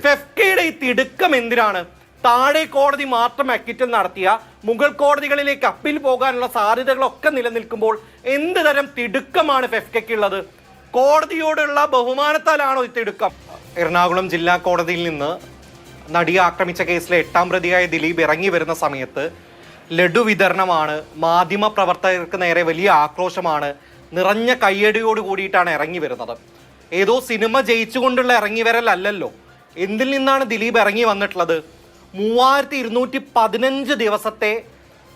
ഫെഫ്കയുടെ ഈ തിടുക്കം എന്തിനാണ്? താഴെ കോടതി മാത്രം അക്വിറ്റൽ നടത്തിയ മുകൾ കോടതികളിലേക്ക് അപ്പീൽ പോകാനുള്ള സാധ്യതകളൊക്കെ നിലനിൽക്കുമ്പോൾ എന്ത് തരം തിടുക്കമാണ് ഫെഫ്കയ്ക്കുള്ളത്? കോടതിയോടുള്ള ബഹുമാനത്താലാണോ ഈ തിടുക്കം? എറണാകുളം ജില്ലാ കോടതിയിൽ നിന്ന് നടിയെ ആക്രമിച്ച കേസിലെ 8ാം പ്രതിയായ ദിലീപ് ഇറങ്ങി വരുന്ന സമയത്ത് ലഡു വിതരണമാണ്, മാധ്യമ പ്രവർത്തകർക്ക് നേരെ വലിയ ആക്രോശമാണ്, നിറഞ്ഞ കയ്യടിയോട് കൂടിയിട്ടാണ് ഇറങ്ങി വരുന്നത്. ഏതോ സിനിമ ജയിച്ചുകൊണ്ടുള്ള ഇറങ്ങി വരലല്ലോ. എന്തിൽ നിന്നാണ് ദിലീപ് ഇറങ്ങി വന്നിട്ടുള്ളത്? 3215 ദിവസത്തെ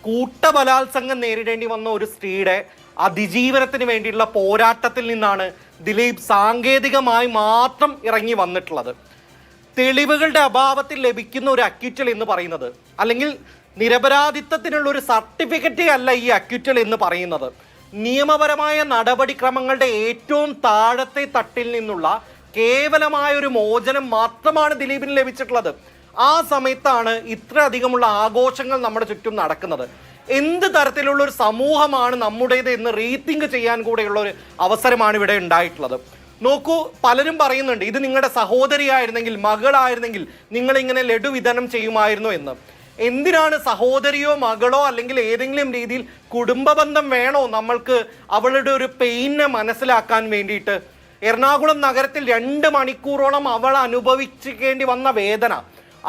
കൂട്ടബലാത്സംഗം നേരിടേണ്ടി വന്ന ഒരു സ്ത്രീയുടെ അതിജീവനത്തിന് വേണ്ടിയുള്ള പോരാട്ടത്തിൽ നിന്നാണ് ദിലീപ് സാങ്കേതികമായി മാത്രം ഇറങ്ങി വന്നിട്ടുള്ളത്. തെളിവുകളുടെ അഭാവത്തിൽ ലഭിക്കുന്ന ഒരു അക്വിറ്റൽ എന്ന് പറയുന്നത്, അല്ലെങ്കിൽ നിരപരാധിത്വത്തിനുള്ള ഒരു സർട്ടിഫിക്കറ്റ് അല്ല ഈ അക്വിറ്റൽ എന്ന് പറയുന്നത്. നിയമപരമായ നടപടിക്രമങ്ങളുടെ ഏറ്റവും താഴത്തെ തട്ടിൽ നിന്നുള്ള കേവലമായ ഒരു മോചനം മാത്രമാണ് ദിലീപിന് ലഭിച്ചിട്ടുള്ളത്. ആ സമയത്താണ് ഇത്ര അധികമുള്ള ആഘോഷങ്ങൾ നമ്മുടെ ചുറ്റും നടക്കുന്നത്. എന്ത് തരത്തിലുള്ള ഒരു സമൂഹമാണ് നമ്മുടേത് എന്ന് റീതിങ്ക് ചെയ്യാൻ കൂടെയുള്ള ഒരു അവസരമാണ് ഇവിടെ ഉണ്ടായിട്ടുള്ളത്. നോക്കൂ, പലരും പറയുന്നുണ്ട് ഇത് നിങ്ങളുടെ സഹോദരിയായിരുന്നെങ്കിൽ, മകളായിരുന്നെങ്കിൽ നിങ്ങളിങ്ങനെ ലഡു വിതരണം ചെയ്യുമായിരുന്നു എന്ന്. എന്തിനാണ് സഹോദരിയോ മകളോ അല്ലെങ്കിൽ ഏതെങ്കിലും രീതിയിൽ കുടുംബ ബന്ധം വേണോ നമ്മൾക്ക് അവളുടെ ഒരു പെയിനെ മനസ്സിലാക്കാൻ വേണ്ടിയിട്ട്? എറണാകുളം നഗരത്തിൽ 2 മണിക്കൂറോളം അവൾ അനുഭവിക്കേണ്ടി വന്ന വേദന,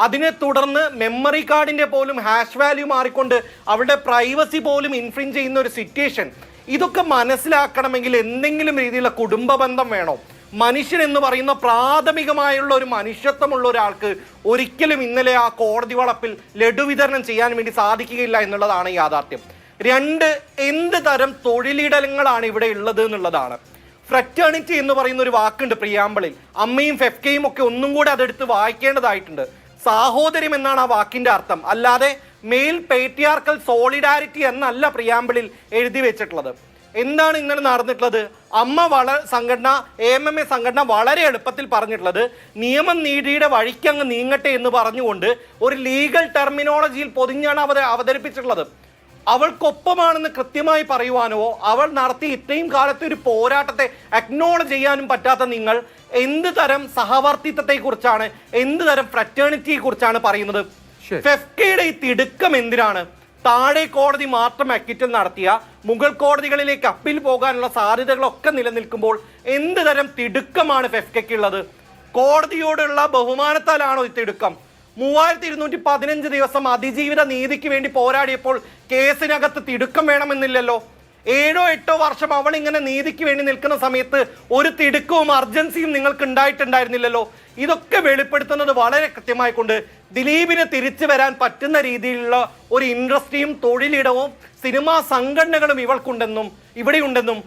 അതിനെ തുടർന്ന് മെമ്മറി കാർഡിൻ്റെ പോലും ഹാഷ് വാല്യൂ മാറിക്കൊണ്ട് അവളുടെ പ്രൈവസി പോലും ഇൻഫ്രിഞ്ച് ചെയ്യുന്ന ഒരു സിറ്റുവേഷൻ, ഇതൊക്കെ മനസ്സിലാക്കണമെങ്കിൽ എന്തെങ്കിലും രീതിയിലുള്ള കുടുംബ ബന്ധം വേണോ? മനുഷ്യൻ എന്ന് പറയുന്ന പ്രാഥമികമായുള്ള ഒരു മനുഷ്യത്വമുള്ള ഒരാൾക്ക് ഒരിക്കലും ഇന്നലെ ആ കോടതി വളപ്പിൽ ലഡു വിതരണം ചെയ്യാൻ വേണ്ടി സാധിക്കുകയില്ല എന്നുള്ളതാണ് യാഥാർത്ഥ്യം. 2, എന്ത് തരം തൊഴിലിടങ്ങളാണ് ഇവിടെ ഉള്ളത് എന്നുള്ളതാണ്. ഫ്രറ്റേണിറ്റി എന്ന് പറയുന്ന ഒരു വാക്കുണ്ട് പ്രിയാമ്പിളിൽ. അമ്മയും ഫെഫ്കയും ഒക്കെ ഒന്നും കൂടെ അതെടുത്ത് വായിക്കേണ്ടതായിട്ടുണ്ട്. സാഹോദര്യം എന്നാണ് ആ വാക്കിന്റെ അർത്ഥം, അല്ലാതെ മെയിൽ പേട്രിയാർക്കൽ സോളിഡാരിറ്റി എന്നല്ല പ്രിയാമ്പിളിൽ എഴുതി വെച്ചിട്ടുള്ളത്. എന്താണ് ഇന്നലെ നടന്നിട്ടുള്ളത്? അമ്മ സംഘടന, AMMA സംഘടന വളരെ എളുപ്പത്തിൽ പറഞ്ഞിട്ടുള്ളത് നിയമം നീതിയുടെ വഴിക്കങ്ങ് നീങ്ങട്ടെ എന്ന് പറഞ്ഞുകൊണ്ട് ഒരു ലീഗൽ ടെർമിനോളജിയിൽ പൊതിഞ്ഞാണ് അവതരിപ്പിച്ചിട്ടുള്ളത്. അവൾക്കൊപ്പമാണെന്ന് കൃത്യമായി പറയുവാനോ അവൾ നടത്തി ഇത്രയും കാലത്തെ ഒരു പോരാട്ടത്തെ അക്നോളജ് ചെയ്യാനും പറ്റാത്ത നിങ്ങൾ എന്ത് തരം സഹവർത്തിത്വത്തെ കുറിച്ചാണ്, എന്ത് തരം ഫ്രറ്റേണിറ്റിയെ കുറിച്ചാണ് പറയുന്നത്? ഫെഫ്കയുടെ ഈ തിടുക്കം എന്തിനാണ്? താഴെ കോടതി മാത്രം അക്വിറ്റൽ നടത്തിയ മുകൾ കോടതികളിലേക്ക് അപ്പീൽ പോകാനുള്ള സാധ്യതകളൊക്കെ നിലനിൽക്കുമ്പോൾ എന്ത് തരം തിടുക്കമാണ് ഫെഫ്കയ്ക്കുള്ളത്? കോടതിയോടുള്ള ബഹുമാനത്താലാണോ ഈ തിടുക്കം? 3215 ദിവസം അതിജീവിത നീതിക്ക് വേണ്ടി പോരാടിയപ്പോൾ കേസിനകത്ത് തിടുക്കം വേണമെന്നില്ലല്ലോ. 7 8 വർഷം അവൾ ഇങ്ങനെ നീതിക്ക് വേണ്ടി നിൽക്കുന്ന സമയത്ത് ഒരു തിടുക്കവും അർജൻസിയും നിങ്ങൾക്ക് ഉണ്ടായിട്ടുണ്ടായിരുന്നില്ലല്ലോ. ഇതൊക്കെ വെളിപ്പെടുത്തുന്നത് വളരെ കൃത്യമായി കൊണ്ട് ദിലീപിന് തിരിച്ചു വരാൻ പറ്റുന്ന രീതിയിലുള്ള ഒരു ഇൻഡസ്ട്രിയും തൊഴിലിടവും സിനിമാ സംഘടനകളും ഇവൾക്കുണ്ടെന്നും ഇവിടെയുണ്ടെന്നും,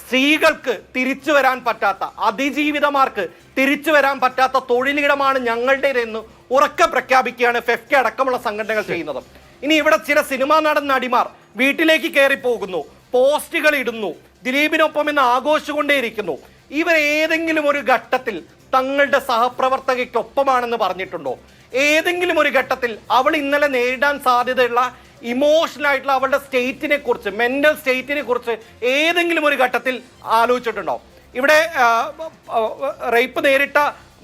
സ്ത്രീകൾക്ക് തിരിച്ചു വരാൻ പറ്റാത്ത, അതിജീവിതമാർക്ക് തിരിച്ചു വരാൻ പറ്റാത്ത തൊഴിലിടമാണ് ഞങ്ങളുടേതെന്ന് ഉറക്കെ പ്രഖ്യാപിക്കുകയാണ് ഫെഫ്ക അടക്കമുള്ള സംഘടനകൾ ചെയ്യുന്നത്. ഇനി ഇവിടെ ചില സിനിമാ നടിമാർ വീട്ടിലേക്ക് കയറി പോകുന്നു, പോസ്റ്റുകൾ ഇടുന്നു, ദിലീപിനൊപ്പം എന്ന് ആഘോഷിച്ചുകൊണ്ടേയിരിക്കുന്നു. ഇവർ ഏതെങ്കിലും ഒരു ഘട്ടത്തിൽ തങ്ങളുടെ സഹപ്രവർത്തകയ്ക്കൊപ്പമാണെന്ന് പറഞ്ഞിട്ടുണ്ടോ? ഏതെങ്കിലും ഒരു ഘട്ടത്തിൽ അവൾ ഇന്നലെ നേരിടാൻ സാധ്യതയുള്ള ഇമോഷണൽ ആയിട്ടുള്ള അവളുടെ സ്റ്റേറ്റിനെ കുറിച്ച്, മെന്റൽ സ്റ്റേറ്റിനെ കുറിച്ച് ഏതെങ്കിലും ഒരു ഘട്ടത്തിൽ ആലോചിച്ചിട്ടുണ്ടോ? ഇവിടെ റേപ്പ് നേരിട്ട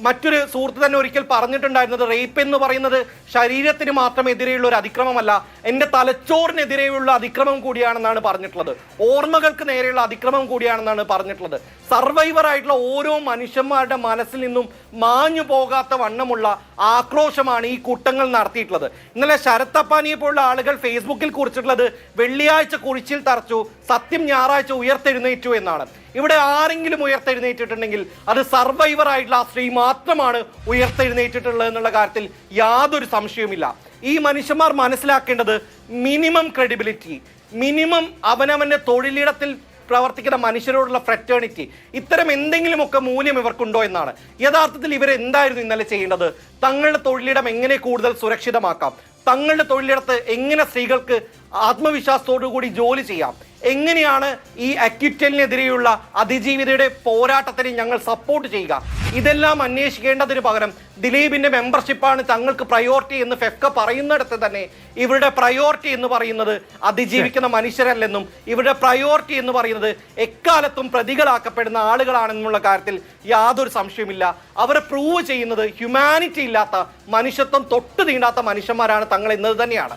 മറ്റൊരു സുഹൃത്ത് തന്നെ ഒരിക്കൽ പറഞ്ഞിട്ടുണ്ടായിരുന്നത് റേപ്പ് എന്ന് പറയുന്നത് ശരീരത്തിന് മാത്രം എതിരെയുള്ള ഒരു അതിക്രമമല്ല, എൻ്റെ തലച്ചോറിനെതിരെയുള്ള അതിക്രമം കൂടിയാണെന്നാണ് പറഞ്ഞിട്ടുള്ളത്. ഓർമ്മകൾക്ക് നേരെയുള്ള അതിക്രമം കൂടിയാണെന്നാണ് പറഞ്ഞിട്ടുള്ളത്. സർവൈവർ ആയിട്ടുള്ള ഓരോ മനുഷ്യന്മാരുടെ മനസ്സിൽ നിന്നും മാഞ്ഞു പോകാത്ത വണ്ണമുള്ള ആക്രോശമാണ് ഈ കൂട്ടങ്ങൾ നടത്തിയിട്ടുള്ളത്. ഇന്നലെ ശരത്തപ്പാനിയെ പോലുള്ള ആളുകൾ ഫേസ്ബുക്കിൽ കുറിച്ചിട്ടുള്ളത് വെള്ളിയാഴ്ച കുഴിച്ചിൽ തറച്ചു, സത്യം ഞായറാഴ്ച ഉയർത്തെഴുന്നേറ്റു എന്നാണ്. ഇവിടെ ആരെങ്കിലും ഉയർത്തെഴുന്നേറ്റിട്ടുണ്ടെങ്കിൽ അത് സർവൈവർ ആയിട്ടുള്ള ആ സ്ത്രീ മാത്രമാണ് ഉയർത്തെഴുന്നേറ്റിട്ടുള്ളത് എന്നുള്ള കാര്യത്തിൽ യാതൊരു സംശയവുമില്ല. ഈ മനുഷ്യന്മാർ മനസ്സിലാക്കേണ്ടത് മിനിമം ക്രെഡിബിലിറ്റി, മിനിമം അവനവന്റെ തൊഴിലിടത്തിൽ പ്രവർത്തിക്കുന്ന മനുഷ്യരോടുള്ള ഫ്രറ്റേണിറ്റി, ഇത്തരം എന്തെങ്കിലുമൊക്കെ മൂല്യം ഇവർക്കുണ്ടോ എന്നാണ്. യഥാർത്ഥത്തിൽ ഇവരെന്തായിരുന്നു ഇന്നലെ ചെയ്യേണ്ടത്? തങ്ങളുടെ തൊഴിലിടം എങ്ങനെ കൂടുതൽ സുരക്ഷിതമാക്കാം, തങ്ങളുടെ തൊഴിലിടത്ത് എങ്ങനെ സ്ത്രീകൾക്ക് ആത്മവിശ്വാസത്തോടു കൂടി ജോലി ചെയ്യാം, എങ്ങനെയാണ് ഈ അക്വിറ്റലിനെതിരെയുള്ള അതിജീവിതയുടെ പോരാട്ടത്തിന് ഞങ്ങൾ സപ്പോർട്ട് ചെയ്യുക? ഇതെല്ലാം അന്വേഷിക്കേണ്ടതിന് പകരം ദിലീപിന്റെ മെമ്പർഷിപ്പാണ് തങ്ങൾക്ക് പ്രയോറിറ്റി എന്ന് ഫെഫ്ക പറയുന്നിടത്ത് തന്നെ ഇവരുടെ പ്രയോറിറ്റി എന്ന് പറയുന്നത് അതിജീവിക്കുന്ന മനുഷ്യരല്ലെന്നും ഇവരുടെ പ്രയോറിറ്റി എന്ന് പറയുന്നത് എക്കാലത്തും പ്രതികളാക്കപ്പെടുന്ന ആളുകളാണെന്നുള്ള കാര്യത്തിൽ യാതൊരു സംശയമില്ല. അവരെ പ്രൂവ് ചെയ്യുന്നത് ഹ്യൂമാനിറ്റി ഇല്ലാത്ത, മനുഷ്യത്വം തൊട്ട് തീണ്ടാത്ത മനുഷ്യന്മാരാണ് തങ്ങൾ എന്നത് തന്നെയാണ്.